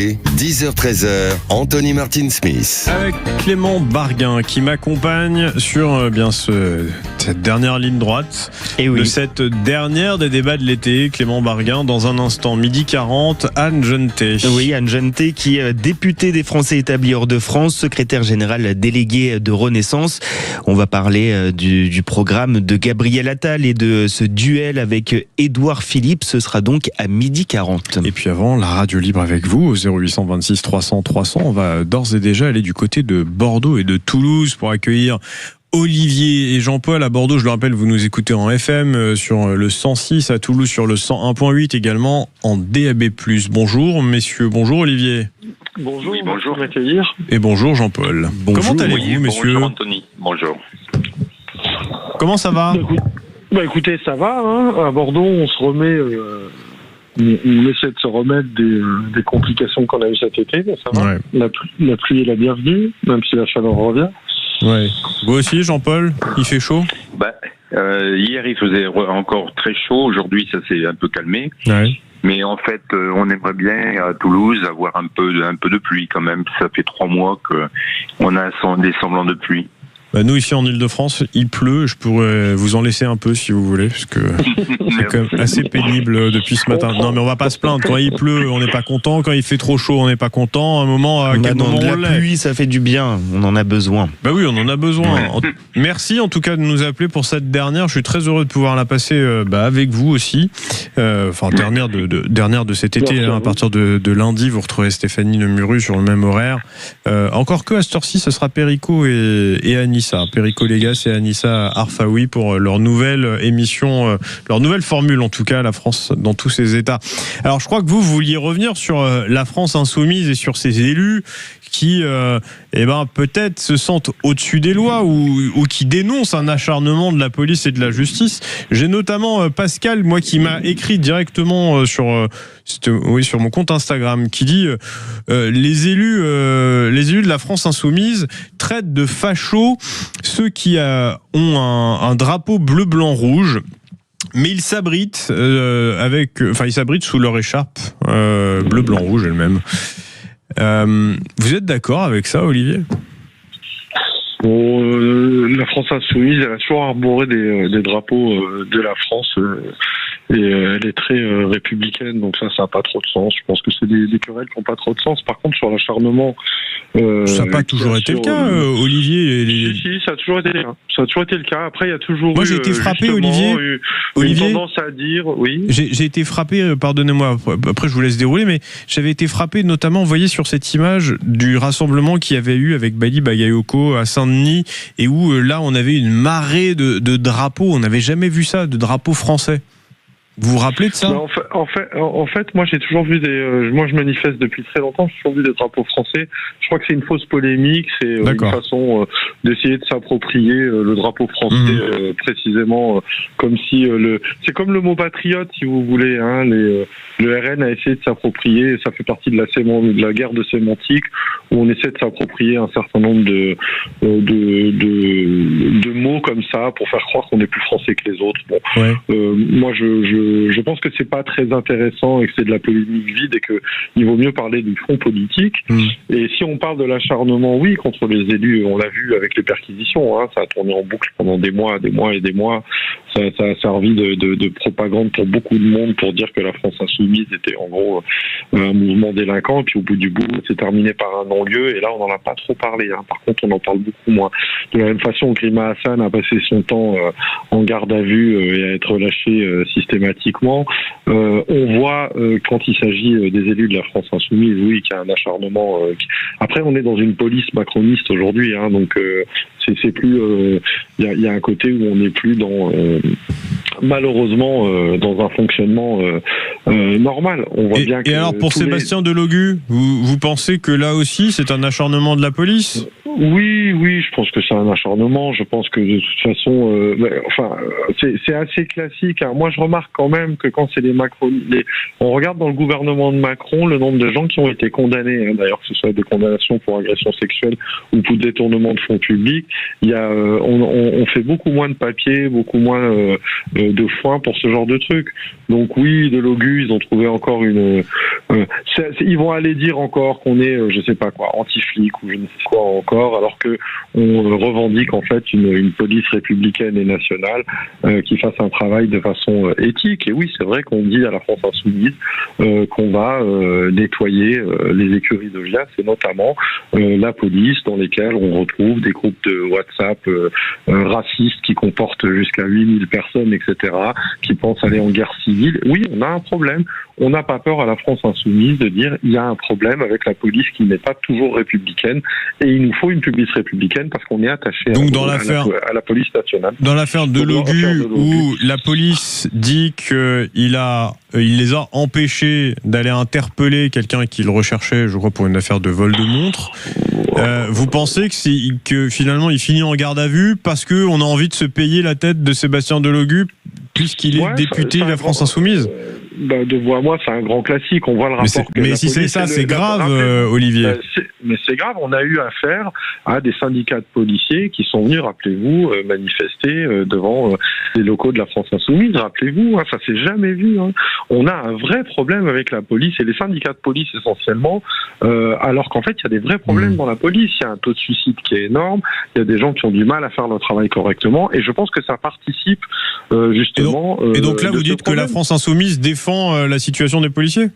Et 10h-13h, Anthony Martin Smith. Avec Clément Barguin qui m'accompagne sur cette dernière ligne droite de cette dernière des débats de l'été. Clément Barguin, dans un instant, 12h40, Anne Genetet. Oui, Anne Genetet qui est députée des Français établis hors de France, secrétaire générale déléguée de Renaissance. On va parler du programme de Gabriel Attal et de ce duel avec Édouard Philippe. Ce sera donc à 12h40. Et puis avant, la radio libre avec vous au 0826 300 300. On va d'ores et déjà aller du côté de Bordeaux et de Toulouse pour accueillir Olivier et Jean-Paul. À Bordeaux, je le rappelle, vous nous écoutez en FM sur le 106, à Toulouse sur le 101.8, également en DAB+. Bonjour messieurs, bonjour Olivier. Bonjour, oui, bonjour, m'accueillir. Et bonjour Jean-Paul. Bonjour. Comment allez-vous messieurs? Bonjour Anthony, bonjour. Comment ça va? Écoutez, ça va, hein. À Bordeaux, on se remet... On essaie de se remettre des complications qu'on a eues cet été, mais ça va. Ouais. La pluie est la bienvenue, même si la chaleur revient. Ouais. Vous aussi, Jean-Paul, il fait chaud? Hier, il faisait encore très chaud. Aujourd'hui, ça s'est un peu calmé. Ouais. Mais en fait, on aimerait bien à Toulouse avoir un peu de pluie quand même. Ça fait 3 mois qu'on a des semblants de pluie. Nous ici en Ile-de-France, il pleut. Je pourrais vous en laisser un peu si vous voulez, parce que c'est quand même assez pénible depuis ce matin. Non, mais on va pas se plaindre. Quand il pleut, on n'est pas content. Quand il fait trop chaud, on n'est pas content. À un moment, à quel moment de la pluie, ça fait du bien. On en a besoin. Bah oui, on en a besoin. Ouais. Merci en tout cas de nous appeler pour cette dernière. Je suis très heureux de pouvoir la passer avec vous aussi. Dernière de cet été. À partir de lundi, vous retrouvez Stéphanie Lemuru sur le même horaire. Encore que à cette heure-ci, ce sera Perico et Anissa. Perico Légas et Anissa Arfaoui pour leur nouvelle émission, leur nouvelle formule en tout cas, la France dans tous ses états. Alors je crois que vous vouliez revenir sur la France insoumise et sur ses élus qui peut-être se sentent au-dessus des lois ou qui dénoncent un acharnement de la police et de la justice. J'ai notamment Pascal, moi, qui m'a écrit directement sur mon compte Instagram, qui dit les élus de la France insoumise traitent de fachos ceux qui ont un drapeau bleu, blanc, rouge. Mais ils s'abritent ils s'abritent sous leur écharpe bleu, blanc, rouge elle-même. Vous êtes d'accord avec ça, Olivier? La France insoumise, elle a toujours arboré des drapeaux de la France et elle est très républicaine, donc ça n'a pas trop de sens. Je pense que c'est des querelles qui n'ont pas trop de sens. Par contre, sur l'acharnement... ça n'a pas toujours été le cas, Olivier. Si, ça a toujours été le cas. Ça a toujours été le cas. Après, il y a toujours Moi, j'ai été frappé, Olivier. Une tendance à dire, oui. J'ai été frappé, pardonnez-moi, après je vous laisse dérouler, mais j'avais été frappé notamment, vous voyez, sur cette image du rassemblement qu'il y avait eu avec Bali Bagayoko à Saint-Denis, et où là, on avait une marée de drapeaux. On n'avait jamais vu ça, de drapeaux français. Vous vous rappelez de ça? En fait, moi j'ai toujours vu moi je manifeste depuis très longtemps. J'ai toujours vu des drapeaux français. Je crois que c'est une fausse polémique. C'est une façon d'essayer de s'approprier le drapeau français précisément, comme si c'est comme le mot patriote, si vous voulez. Hein, le RN a essayé de s'approprier. Ça fait partie de la guerre de sémantique où on essaie de s'approprier un certain nombre de mots comme ça pour faire croire qu'on est plus français que les autres. Bon, moi je pense que c'est pas très intéressant et que c'est de la polémique vide et que il vaut mieux parler du front politique. Et si on parle de l'acharnement, oui, contre les élus, on l'a vu avec les perquisitions, hein, ça a tourné en boucle pendant des mois. Ça a servi de propagande pour beaucoup de monde pour dire que la France insoumise était en gros un mouvement délinquant. Et puis au bout du bout, c'est terminé par un non-lieu. Et là, on n'en a pas trop parlé. Hein. Par contre, on en parle beaucoup moins. De la même façon, Grima Hassan a passé son temps en garde à vue et à être relâché systématiquement. On voit quand il s'agit des élus de la France insoumise, oui, qu'il y a un acharnement. Après, on est dans une police macroniste aujourd'hui, hein, donc c'est plus. Il y a un côté où on n'est plus dans malheureusement dans un fonctionnement normal. On voit bien que alors pour Sébastien Delogu, vous pensez que là aussi c'est un acharnement de la police? Oui, je pense que c'est un acharnement. Je pense que de toute façon, c'est assez classique. Hein. Moi, je remarque quand même que quand c'est on regarde dans le gouvernement de Macron le nombre de gens qui ont été condamnés, hein, d'ailleurs que ce soit des condamnations pour agression sexuelle ou pour détournement de fonds publics. Il y a, on fait beaucoup moins de papiers, beaucoup moins de foin pour ce genre de truc. Donc oui, de l'OGU, ils ont trouvé encore ils vont aller dire encore qu'on est, je sais pas quoi, anti-flic ou je ne sais quoi encore, alors que on revendique en fait une police républicaine et nationale qui fasse un travail de façon éthique. Et oui, c'est vrai qu'on dit à la France Insoumise qu'on va nettoyer les écuries de Vias, et notamment la police, dans lesquelles on retrouve des groupes de WhatsApp racistes qui comportent jusqu'à 8000 personnes, etc., qui pensent aller en guerre civile. Oui, on a un problème. On n'a pas peur à la France Insoumise de dire il y a un problème avec la police qui n'est pas toujours républicaine, et il nous faut une police républicaine parce qu'on est attaché à la police nationale. Dans l'affaire de l'OGU, où la police dit qu'il les a empêchés d'aller interpeller quelqu'un qu'il recherchait, je crois, pour une affaire de vol de montre. Vous pensez que finalement il finit en garde à vue parce qu'on a envie de se payer la tête de Sébastien Delogu puisqu'il est député de la France Insoumise? De voix à moi, c'est un grand classique. On voit le rapport. Mais si c'est ça, c'est grave, Olivier. Mais c'est grave. On a eu affaire à des syndicats de policiers qui sont venus, rappelez-vous, manifester devant les locaux de la France Insoumise. Rappelez-vous, ça s'est jamais vu. On a un vrai problème avec la police et les syndicats de police essentiellement, alors qu'en fait, il y a des vrais problèmes dans la police. Il y a un taux de suicide qui est énorme. Il y a des gens qui ont du mal à faire leur travail correctement. Et je pense que ça participe justement. Et donc là, vous dites que la France Insoumise défend la situation des policiers?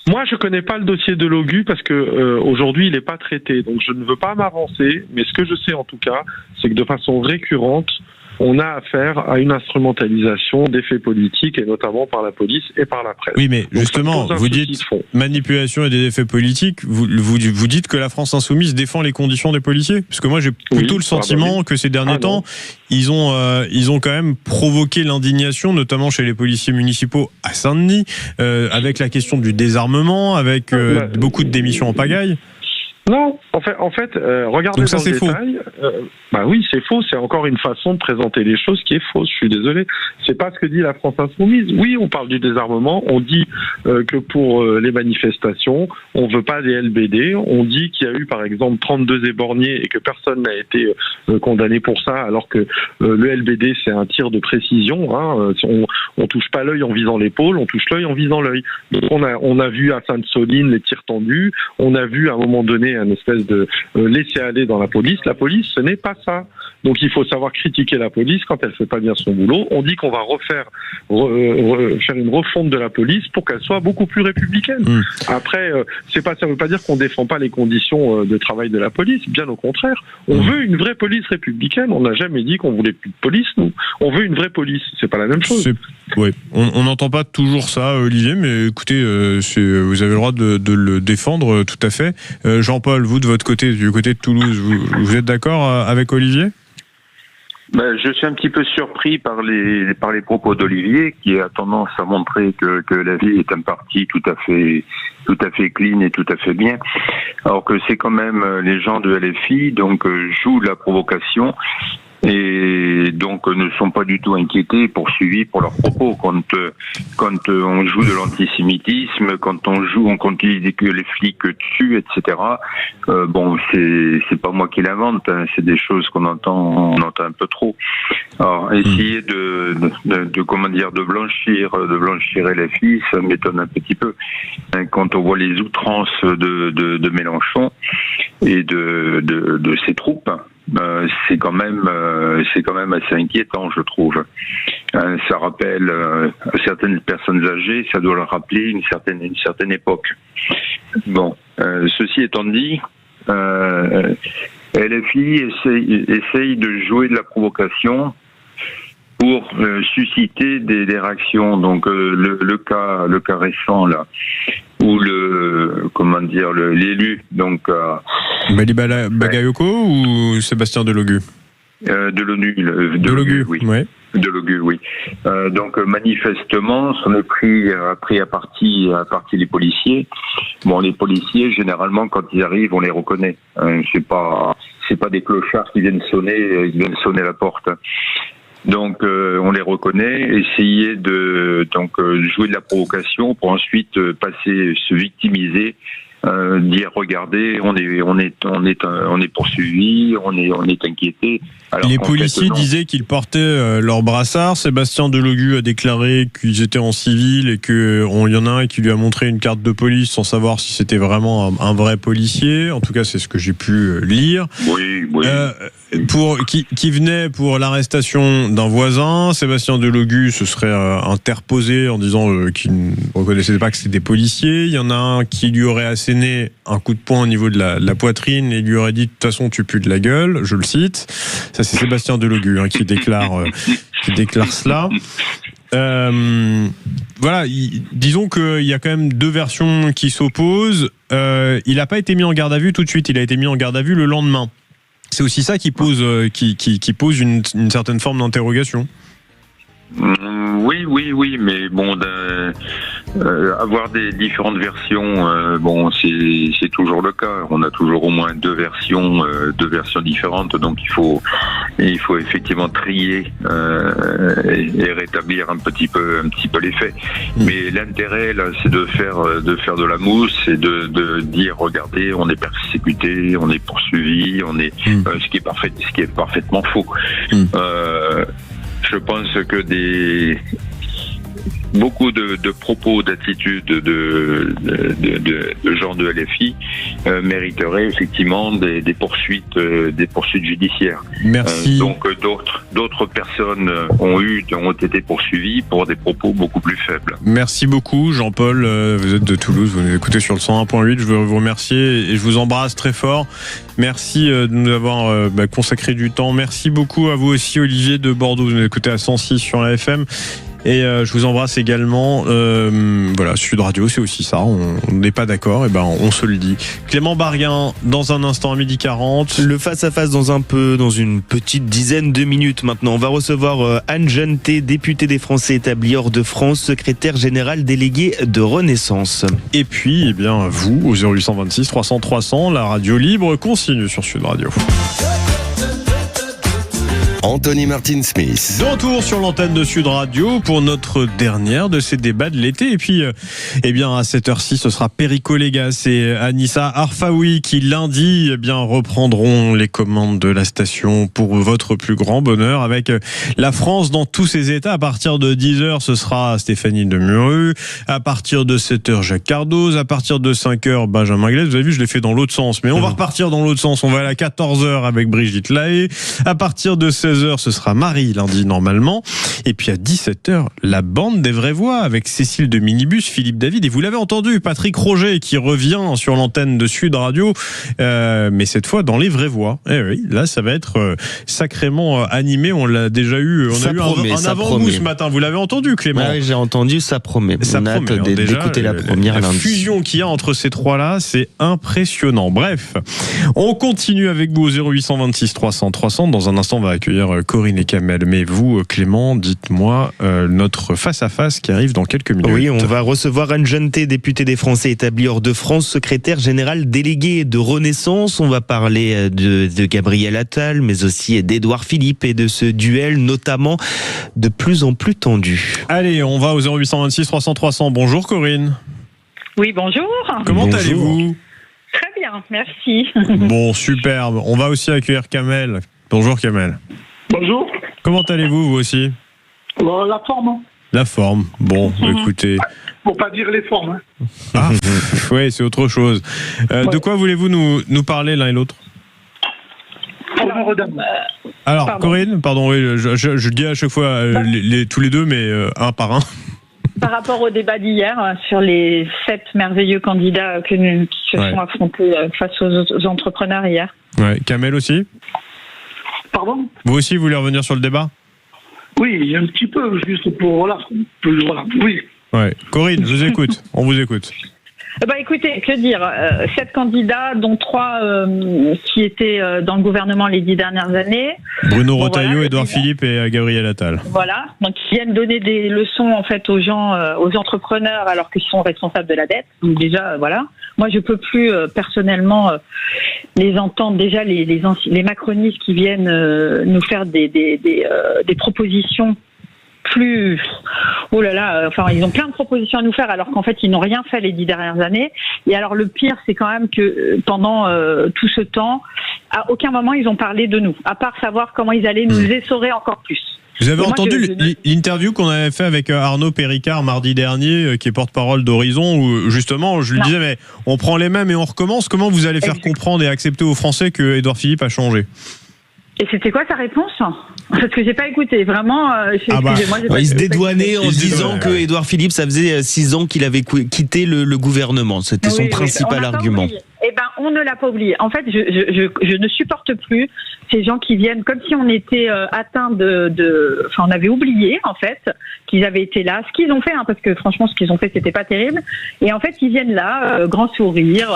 Moi, je connais pas le dossier de l'OGU parce que aujourd'hui, il n'est pas traité. Donc, je ne veux pas m'avancer. Mais ce que je sais en tout cas, c'est que de façon récurrente, on a affaire à une instrumentalisation des faits politiques, et notamment par la police et par la presse. Oui, mais justement, vous dites manipulation et des effets politiques, vous dites que la France Insoumise défend les conditions des policiers? Parce que moi, j'ai plutôt le sentiment que ces derniers temps, ils ont quand même provoqué l'indignation, notamment chez les policiers municipaux à Saint-Denis, avec la question du désarmement, avec beaucoup de démissions en pagaille. Non, en fait, regardez donc ça, dans le détail. Oui, c'est faux. C'est encore une façon de présenter les choses qui est fausse. Je suis désolé. C'est pas ce que dit la France Insoumise. Oui, on parle du désarmement. On dit que pour les manifestations, on veut pas des LBD. On dit qu'il y a eu, par exemple, 32 éborgnés et que personne n'a été condamné pour ça, alors que le LBD, c'est un tir de précision. On touche pas l'œil en visant l'épaule, on touche l'œil en visant l'œil. Donc on a vu à Sainte-Soline les tirs tendus. On a vu à un moment donné un espèce de laisser-aller dans la police. La police, ce n'est pas ça. Donc il faut savoir critiquer la police quand elle fait pas bien son boulot. On dit qu'on va faire une refonte de la police pour qu'elle soit beaucoup plus républicaine. Après, ça veut pas dire qu'on défend pas les conditions de travail de la police. Bien au contraire. On veut une vraie police républicaine. On n'a jamais dit qu'on voulait plus de police, nous. On veut une vraie police. C'est pas la même chose. Oui. On n'entend pas toujours ça, Olivier, mais écoutez, vous avez le droit de le défendre tout à fait. Jean-Paul, vous de votre côté, du côté de Toulouse, vous êtes d'accord avec Olivier? Je suis un petit peu surpris par les propos d'Olivier, qui a tendance à montrer que la vie est un parti tout à fait clean et tout à fait bien, alors que c'est quand même les gens de LFI donc jouent la provocation. Et donc ne sont pas du tout inquiétés, poursuivis pour leurs propos. Quand on joue de l'antisémitisme, quand on continue que les flics tuent, etc. C'est pas moi qui l'invente, c'est des choses on entend un peu trop. Alors essayer de blanchir LFI, ça m'étonne un petit peu. Quand on voit les outrances de Mélenchon et de ses troupes. C'est quand même assez inquiétant, je trouve. Ça rappelle certaines personnes âgées, ça doit leur rappeler une certaine époque. Bon, ceci étant dit, LFI essaye de jouer de la provocation pour susciter des réactions. Donc le cas récent là, où l'élu donc Balibala Bagayoko ou Sébastien Delogu? De l'ONU, de l'OGU, oui. Ouais. De l'OGU, oui. Donc manifestement, s'en est pris à partie les policiers. Bon, les policiers, généralement, quand ils arrivent, on les reconnaît. C'est pas des clochards qui viennent sonner la porte. Donc on les reconnaît, essayer de jouer de la provocation pour ensuite se victimiser dire regardez, on est poursuivi, on est inquiété. Alors, les policiers disaient qu'ils portaient leur brassard. Sébastien Delogu a déclaré qu'ils étaient en civil et qu'il y en a un qui lui a montré une carte de police sans savoir si c'était vraiment un vrai policier. En tout cas, c'est ce que j'ai pu lire. Oui. Qui venait pour l'arrestation d'un voisin. Sébastien Delogu se serait interposé en disant qu'il ne reconnaissait pas que c'était des policiers. Il y en a un qui lui aurait asséné un coup de poing au niveau de la poitrine et lui aurait dit de toute façon tu pues de la gueule, je le cite. Ça c'est Sébastien Delogu qui déclare cela. Voilà, disons qu'il y a quand même deux versions qui s'opposent. Il n'a pas été mis en garde à vue tout de suite, il a été mis en garde à vue le lendemain. C'est aussi ça qui pose une certaine forme d'interrogation. Oui, mais bon, avoir des différentes versions, c'est toujours le cas. On a toujours au moins deux versions différentes, donc il faut effectivement trier et rétablir un petit peu les faits. Mais l'intérêt là, c'est de faire de la mousse et de dire regardez, on est persécuté, on est poursuivi, ce qui est parfaitement faux. Je pense que beaucoup de propos, d'attitudes de gens de LFI mériteraient effectivement des poursuites judiciaires. Merci. Donc d'autres personnes ont été poursuivies pour des propos beaucoup plus faibles. Merci beaucoup Jean-Paul, vous êtes de Toulouse, vous nous écoutez sur le 101.8, je veux vous remercier et je vous embrasse très fort. Merci de nous avoir consacré du temps. Merci beaucoup à vous aussi Olivier de Bordeaux, vous nous écoutez à 106 sur la FM. Et je vous embrasse également. Voilà, Sud Radio, c'est aussi ça. On n'est pas d'accord, et on se le dit. Clément Barguin, dans un instant à 12h40. Le face-à-face dans une petite dizaine de minutes maintenant. On va recevoir Anne Jeanneté, députée des Français établis hors de France, secrétaire générale déléguée de Renaissance. Et puis, vous, au 0826 300 300, la radio libre continue sur Sud Radio. Anthony Martin Smith. De retour sur l'antenne de Sud Radio pour notre dernière de ces débats de l'été. Et puis, à cette heure-ci, ce sera Perico Légas et Anissa Arfaoui qui lundi, reprendront les commandes de la station pour votre plus grand bonheur avec la France dans tous ses états. À partir de 10h, ce sera Stéphanie Demuru. À partir de 7h, Jacques Cardoz. À partir de 5h, Benjamin Glaise. Vous avez vu, je l'ai fait dans l'autre sens. Mais on va repartir dans l'autre sens. On va aller à 14h avec Brigitte Lahaye. À partir de 16h, ce sera Marie lundi normalement. Et puis à 17h, la bande des vraies voix avec Cécile de Minibus, Philippe David. Et vous l'avez entendu, Patrick Roger qui revient sur l'antenne de Sud Radio, mais cette fois dans les vraies voix. Et oui, là ça va être sacrément animé. On l'a déjà eu. On a eu un avant-goût ce matin. Vous l'avez entendu, Clément? Oui, j'ai entendu, ça promet. On a hâte d'écouter la première lundi. La fusion qu'il y a entre ces trois-là, c'est impressionnant. Bref, on continue avec vous au 0826 300 300. Dans un instant, on va accueillir Corinne et Kamel. Mais vous, Clément, dites-moi notre face-à-face qui arrive dans quelques minutes. Oui, on va recevoir Anne Jeanneté, députée des Français établis hors de France, secrétaire générale déléguée de Renaissance. On va parler de Gabriel Attal, mais aussi d'Édouard Philippe et de ce duel, notamment de plus en plus tendu. Allez, on va au 0826 300 300. Bonjour Corinne. Oui, bonjour. Comment allez-vous? Très bien, merci. Bon, superbe. On va aussi accueillir Kamel. Bonjour Kamel. Bonjour. Comment allez-vous, vous aussi? La forme. La forme. Bon, écoutez. Pour pas dire les formes. Ah, oui, c'est autre chose. De quoi voulez-vous nous parler l'un et l'autre? Alors, pardon. Corinne, pardon, oui, je dis à chaque fois tous les deux, mais un par un. Par rapport au débat d'hier sur les 7 merveilleux candidats qui se sont affrontés face aux entrepreneurs hier. Ouais. Kamel aussi? Pardon? Vous aussi, vous voulez revenir sur le débat? Oui, un petit peu, juste pour... Voilà. Oui. Ouais. Corinne, je vous écoute. On vous écoute. Écoutez, que dire, 7 candidats, dont 3 qui étaient dans le gouvernement les 10 dernières années. Bruno Retailleau, Édouard Philippe et Gabriel Attal. Voilà, donc ils viennent donner des leçons en fait aux gens, aux entrepreneurs, alors qu'ils sont responsables de la dette. Donc déjà, voilà. Moi, je peux plus personnellement les entendre. Déjà, les macronistes qui viennent nous faire des propositions plus, oh là là, enfin ils ont plein de propositions à nous faire alors qu'en fait ils n'ont rien fait les 10 dernières années. Et alors le pire, c'est quand même que pendant tout ce temps, à aucun moment ils ont parlé de nous, à part savoir comment ils allaient nous essorer encore plus. Vous avez entendu l'interview qu'on avait fait avec Arnaud Péricard mardi dernier, qui est porte-parole d'Horizon, où justement je lui disais mais on prend les mêmes et on recommence. Comment vous allez faire comprendre et accepter aux Français que Édouard Philippe a changé? Et c'était quoi sa réponse? Parce que j'ai pas écouté, vraiment. Excusez-moi, il se dédouanait en disant que Édouard Philippe, ça faisait 6 ans qu'il avait quitté le gouvernement. C'était son principal argument. Eh ben, on ne l'a pas oublié. En fait, je ne supporte plus ces gens qui viennent comme si on était atteint enfin, on avait oublié en fait qu'ils avaient été là. Ce qu'ils ont fait, parce que franchement, ce qu'ils ont fait, c'était pas terrible. Et en fait, ils viennent là, grand sourire.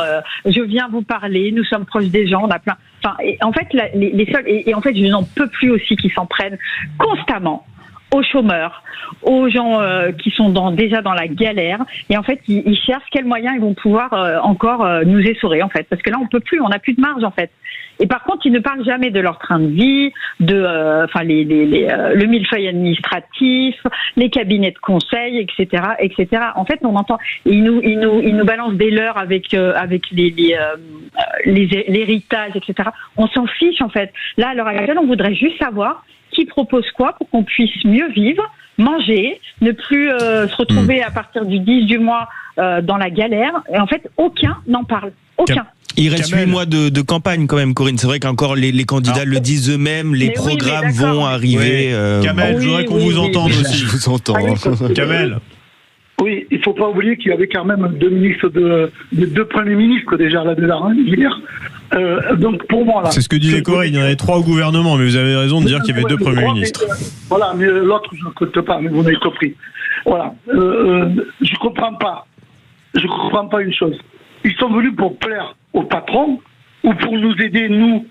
Je viens vous parler. Nous sommes proches des gens. On a plein. Enfin, et en fait, les seuls. Et en fait, je n'en peux plus aussi qu'ils s'en prennent constamment aux chômeurs, aux gens qui sont déjà dans la galère, et en fait ils cherchent quels moyens ils vont pouvoir encore nous essorer en fait, parce que là on peut plus, on n'a plus de marge en fait. Et par contre ils ne parlent jamais de leur train de vie, le millefeuille administratif, les cabinets de conseil, etc. En fait on entend, ils nous balancent des leurres avec l'héritage, etc. On s'en fiche en fait. Là à l'heure actuelle on voudrait juste savoir qui propose quoi pour qu'on puisse mieux vivre, manger, ne plus se retrouver à partir du 10 du mois dans la galère. Et en fait, aucun n'en parle. Aucun. Il reste 8 mois de campagne quand même, Corinne. C'est vrai qu'encore les candidats le disent eux-mêmes, les programmes vont arriver. Kamel, je voudrais qu'on vous entende aussi. Je vous entends. Kamel. Oui, il ne faut pas oublier qu'il y avait quand même deux premiers ministres déjà là-dedans, hier. Donc pour moi là. C'est ce que disait Corinne, il y en avait 3 au gouvernement, mais vous avez raison de dire qu'il y avait 2 premiers ministres. Voilà, mais l'autre je ne compte pas, mais vous avez compris. Voilà, je comprends pas une chose. Ils sont venus pour plaire aux patrons ou pour nous aider,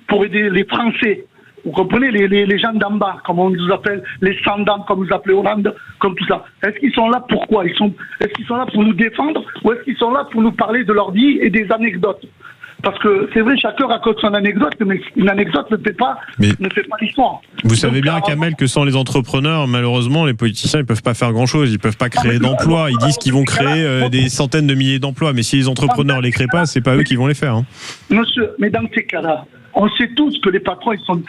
pour aider les Français. Vous comprenez, les gens d'en bas, comme on nous appelle, les sans-dents, comme vous appelez Hollande, comme tout ça. Est-ce qu'ils sont là pourquoi? Est-ce qu'ils sont là pour nous défendre ou est-ce qu'ils sont là pour nous parler de leur vie et des anecdotes? Parce que c'est vrai, chacun raconte son anecdote, mais une anecdote ne fait pas l'histoire. Vous savez bien, Kamel, que sans les entrepreneurs, malheureusement, les politiciens, ils peuvent pas faire grand-chose. Ils peuvent pas créer d'emplois. Ils disent qu'ils vont créer des centaines de milliers d'emplois, mais si les entrepreneurs les créent pas, c'est pas eux qui vont les faire. Monsieur, mais dans ces cas-là, on sait tous que les patrons, ils sont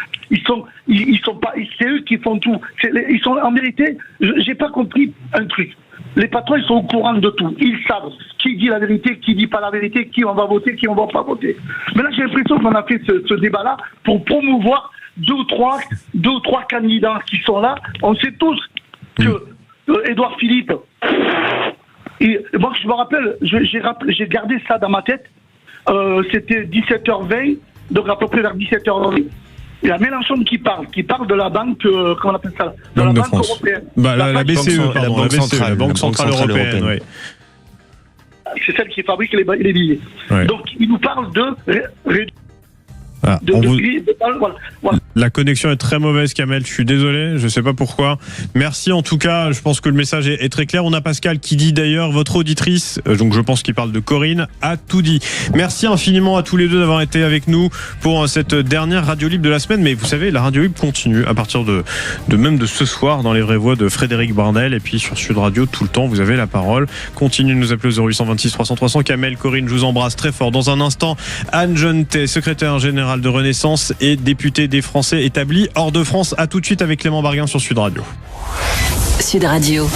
pas, c'est eux qui font tout. Ils sont, en vérité, j'ai pas compris un truc. Les patrons, ils sont au courant de tout. Ils savent qui dit la vérité, qui dit pas la vérité, qui on va voter, qui on va pas voter. Mais là, j'ai l'impression qu'on a fait ce débat-là pour promouvoir deux ou trois candidats qui sont là. On sait tous que Édouard Philippe, moi, je me rappelle, j'ai gardé ça dans ma tête. C'était 17h20, donc à peu près vers 17h20. Il y a Mélenchon qui parle de la banque, comment on appelle ça, de la Banque européenne. La BCE, pardon, la Banque Centrale Européenne. Oui. C'est celle qui fabrique les billets. Ouais. Donc, il nous parle de La connexion est très mauvaise, Kamel, je suis désolé, je sais pas pourquoi. Merci en tout cas, je pense que le message est très clair. On a Pascal qui dit d'ailleurs, votre auditrice, donc je pense qu'il parle de Corinne, a tout dit. Merci infiniment à tous les deux d'avoir été avec nous pour cette dernière Radio Libre de la semaine. Mais vous savez, la Radio Libre continue à partir de même de ce soir dans les vraies voix de Frédéric Barnel, et puis sur Sud Radio tout le temps, vous avez la parole. Continuez de nous appeler au 0826 300 300. Kamel, Corinne, je vous embrasse très fort. Dans un instant, Anne Jeunetet, secrétaire générale de Renaissance et députée des Français établis hors de France. À tout de suite avec Clément Barguin sur Sud Radio. Sud Radio.